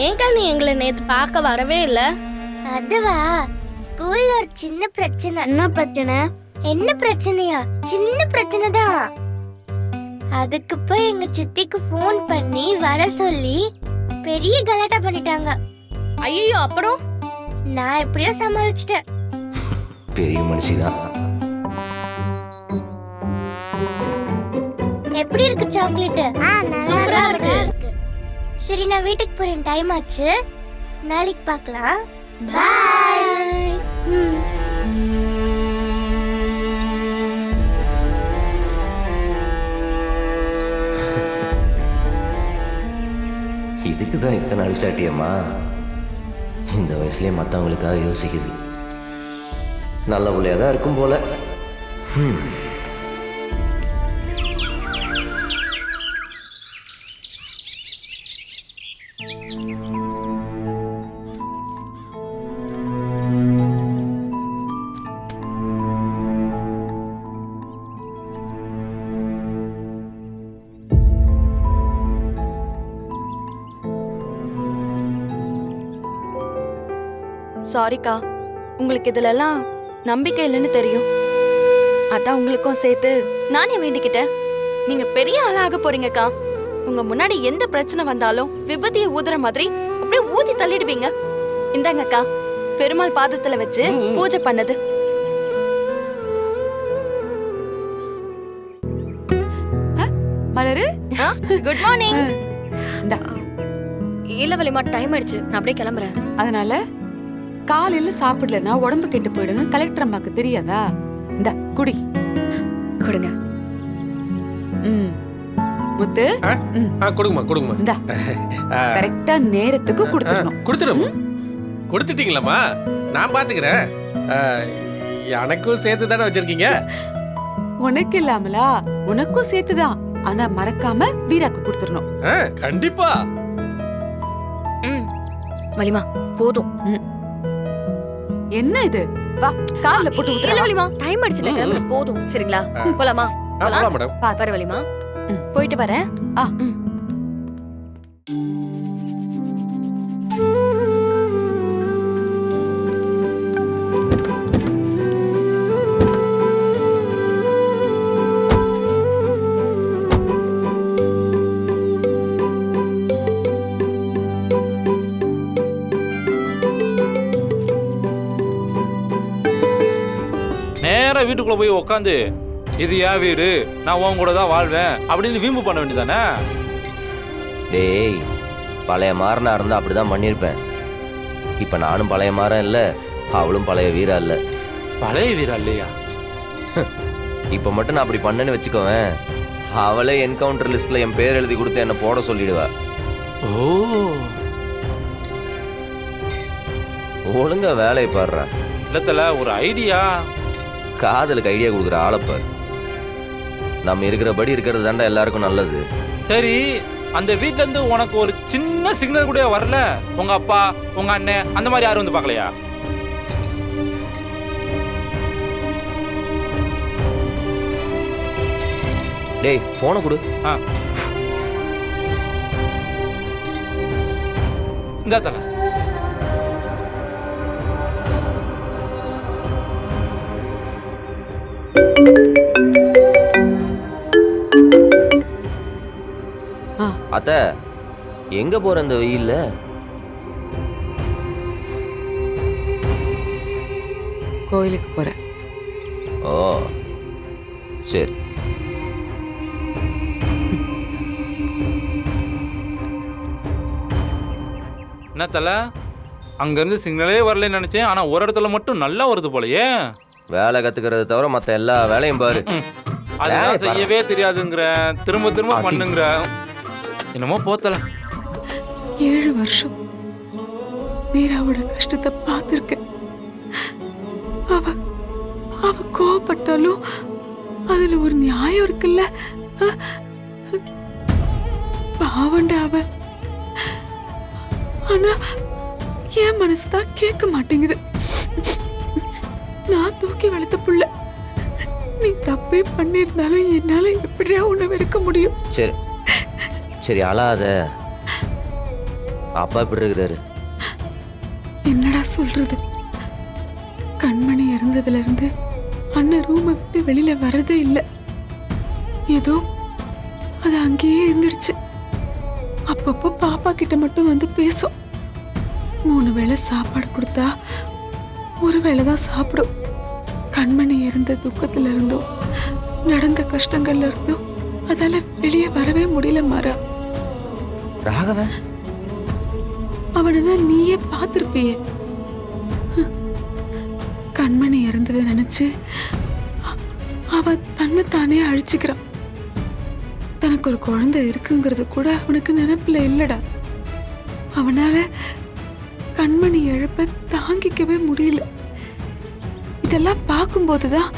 ஏங்கல் நீ எங்களை நேத்து பார்க்க வரவே இல்ல? அதுவா, ஸ்கூல்ல ஒரு சின்ன பிரச்சனை. என்ன பிரச்சனை? என்ன பிரச்சனையா? சின்ன பிரச்சனை தான். அதுக்கு போய் எங்க சித்திக்கு ஃபோன் பண்ணி வர சொல்லி பெரிய கலாட்டா பண்ணிட்டாங்க. ஐயோ, அப்புறம் நான் எப்படியோ சமாளிச்சிட்டேன். பெரிய மனுஷிதான். எப்படி இருக்கு சாக்லேட்? சூப்பரா இருக்கு. சரி, நான் வீட்டுக்கு போறேன், டைம் ஆச்சு. நாளைக்கு பார்க்கலாம். பை. இதுக்கு தான் இத்தனை அழிச்சாட்டியம்மா. இந்த வயசுலயே மற்றவங்களுக்காக யோசிக்குது. நல்ல பிள்ளையா தான் இருக்கும் போல. சாரிக்கா, உங்களுக்கு இதுல எல்லாம் நம்பிக்கை இல்லைன்னு தெரியும். அதான் உங்களுக்கும் சேர்த்து நானே வேண்டிக்கிட்டேன். நீங்க பெரிய ஆளா ஆக போறீங்கக்கா. உங்க முன்னாடி எந்த பிரச்சனை வந்தாலும் விபத்திய ஊதுற மாதிரி அப்படியே ஊதி தள்ளிடுவீங்க. இந்தாங்கக்கா, பெருமாள் பாதத்துல வச்சு பூஜை பண்ணது. மலரு, குட் மார்னிங். இல்ல வலிமா, டைம் ஆயிடுச்சு, நான் அப்படியே கிளம்புறேன். அதனால காலையில சாப்பிடலன்னா உடம்பு கெட்டு போயிடுங்க. கலெக்டர் அம்மாக்கு தெரியாதா? இந்த குடி கொடுங்க. முத்து, கொடுங்கம்மா. இந்த கரெக்டா நேரத்துக்கு கொடுத்துடணும். கொடுத்துட்டீங்களாம்மா? நான் பாத்துக்கிறேன். எனக்கும் சேர்த்து தானே வச்சிருக்கீங்க. உனக்கு இல்லாமலா? உனக்கும் சேர்த்துதான். ஆனா மறக்காம வீராக்கு கொடுத்துடணும். கண்டிப்பா. வலிமா போதும். என்ன இது? வா, கால்ல போட்டு இல்ல வலிமா, டைம் ஆயிடுச்சு, கிளம்பு. போதும், சரிங்களா? போலாமா? போலாம் மேடம். வர வலிமா, போயிட்டு வரேன். நேரா வீட்டுக்குள்ள போய் உக்காந்து, இது என் வீடு, நான் உன் கூட தான் வாழ்வேன் அப்படின்னு வீம்பு பண்ண வேண்டியதானே? டேய், பழைய மாறனா இருந்தா அப்படிதான் பண்ணியிருப்பேன். இப்ப நானும் பழைய மாறன் இல்ல, அவளும் பழைய வீரா இல்ல. பழைய வீரா இல்லையா? இப்ப மட்டும் நான் அப்படி பண்ணேன்னு வச்சுக்கோவேன், அவளே என்கவுண்டர் லிஸ்ட்ல என் பேர் எழுதி கொடுத்து என்ன போட சொல்லிடுவா. ஓ, ஒழுங்கா வேலையை பாடுறா. இல்லத்துல ஒரு ஐடியா. காதலுக்கு ஐடியா கொடுக்குற ஆளப்பார். நம்ம இருக்கிறபடி இருக்கிறது தாண்டா எல்லாருக்கும் நல்லது. சரி, அந்த வீட்ல இருந்து உனக்கு ஒரு சின்ன சிக்னல் கூட வரல? உங்க அப்பா, உங்க அண்ணன், அந்த மாதிரி யாரும் வந்து பார்க்கலையா? டேய், போன கொடு. இந்த தல அத்த, எங்க போற இந்த வெயில்ல? கோயிலுக்கு போறேன். ஓ, சரி. என்ன தல, அங்க இருந்து சிக்னலே வரலன்னு நினைச்சேன். ஆனா ஒரு இடத்துல மட்டும் நல்லா வருது போலயே. வேலை கத்துக்கிறத தவிர மத்த எல்லா வேலையும் பாரு. அதெல்லாம் செய்யவே தெரியாதுங்கிற, திரும்ப திரும்ப பண்ணுங்கிற. என்னமோ போத்தல. 7 வருஷம் வீராவோட கஷ்டத்தை பார்த்திருக்கேன். அவ கோவப்பட்டாலும் அதுல ஒரு நியாயம் இருக்குல்ல. பாவண்ட அவ. ஆனா என் மனசுதான் கேட்க மாட்டேங்குது. நான் தூக்கி வளர்த்த புள்ள. நீ தப்பே பண்ணிருந்தாலும் என்னால எப்படியா உன்னை வெறுக்க முடியும்? சரி சரி, அழாத. அப்பா எப்படி இருக்கிறாரு? என்னடா சொல்றது? கண்மணி இறந்ததுல இருந்து அண்ணன் ரூமை விட்டு வெளியில வரதே இல்லை. ஏதோ அது அங்கேயே இருந்துடுச்சு. அப்பப்போ பாப்பா கிட்ட மட்டும் வந்து பேசும். 3 வேளை சாப்பாடு கொடுத்தா 1 வேளை தான் சாப்பிடும். கண்மணி இருந்த துக்கத்துல இருந்தோம், நடந்த கஷ்டங்கள்ல இருந்தோம் அதால வெளியே வரவே முடியல மாறா. ராகவன் அவனதான் நீயே பார்த்திருப்பியே. கண்மணி இறந்ததை நினைச்சு அவன் தன்னைத்தானே அழிச்சுக்கிறான். தனக்கு ஒரு குழந்தை இருக்குங்கிறது கூட அவனுக்கு நினைப்புல இல்லடா. அவனால கண்மணி இழப்ப தாங்கிக்கவே முடியல. இதெல்லாம் பார்க்கும்போதுதான்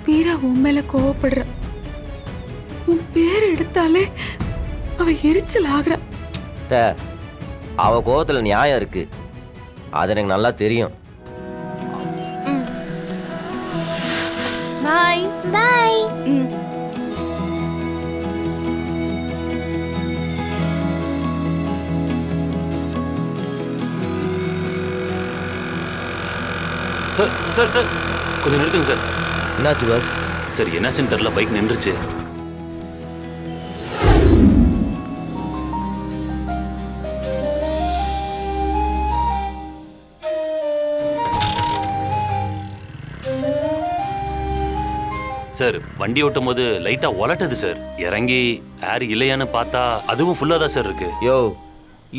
வீரா உன் மேல கோவப்படுற. உன் பேர் எடுத்தாலே அவ எரிச்சல் ஆகுறா. அவ கோவத்துல நியாயம் இருக்கு, அது எனக்கு நல்லா தெரியும். பாய். பாய். ம். சார் சார் சார் கொஞ்சம் நிறுத்துங்க சார். என்னாச்சு பாஸ்? சார் என்னாச்சுன்னு தெரியல, பைக் நின்றுச்சு. சார் வண்டி ஓட்டும் போது லைட்டா உலட்டுது சார். இறங்கி ஏர் இல்லையான்னு பார்த்தா அதுவும் ஃபுல்லா தான் சார் இருக்கு. யோ,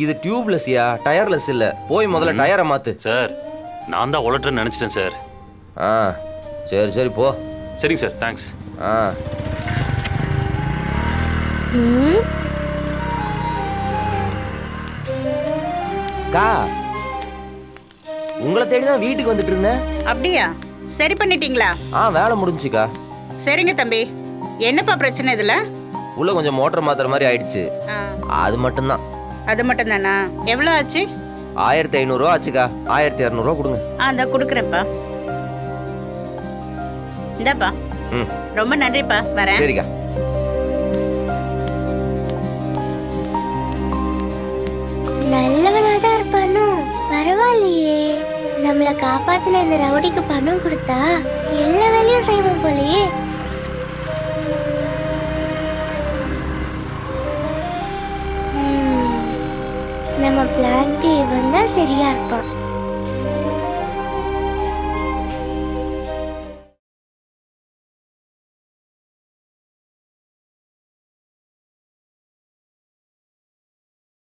இது டியூப்லெஸ்யா, டயர்லெஸ் இல்ல. போய் முதல்ல டயரை மாத்து. சார் நான் தான் உலட்டுறேன்னு நினைச்சிட்டேன் சார். ஆ சரி சரி போ. சரிங்க சார், தேங்க்ஸ். ஆ கா, உங்களை தேடி தான் வீட்டுக்கு வந்துட்டு இருந்தேன். அப்படியா? சரி பண்ணிட்டீங்களா? வேலை முடிஞ்சுக்கா. சரிங்க தம்பி. என்னப்பா பிரச்சனை இதுல? உள்ள கொஞ்சம் மோட்டர் மாத்துற மாதிரி ஆயிடுச்சு, ஆ, அது மட்டும்தான். அது மட்டும் தானா? எவ்வளவு ஆச்சு? 1500 ரூபா ஆச்சுக்கா. 1200 ரூபா கொடுங்க. இந்த கொடுக்குறேன்ப்பா. இந்தாப்பா. ம் ரொம்ப நன்றிப்பா, வரேன். சரிக்கா. நல்லவனாதான் இருப்பானோ? பரவாயில்லையே, நம்மள காப்பாத்தின இந்த ரவுடிக்கு பணம் கொடுத்தா எல்லா வேலையும் செய்வோம் போலயே. நம்ம பிளான்க்கு இவன் தான் சரியா இருப்பான்.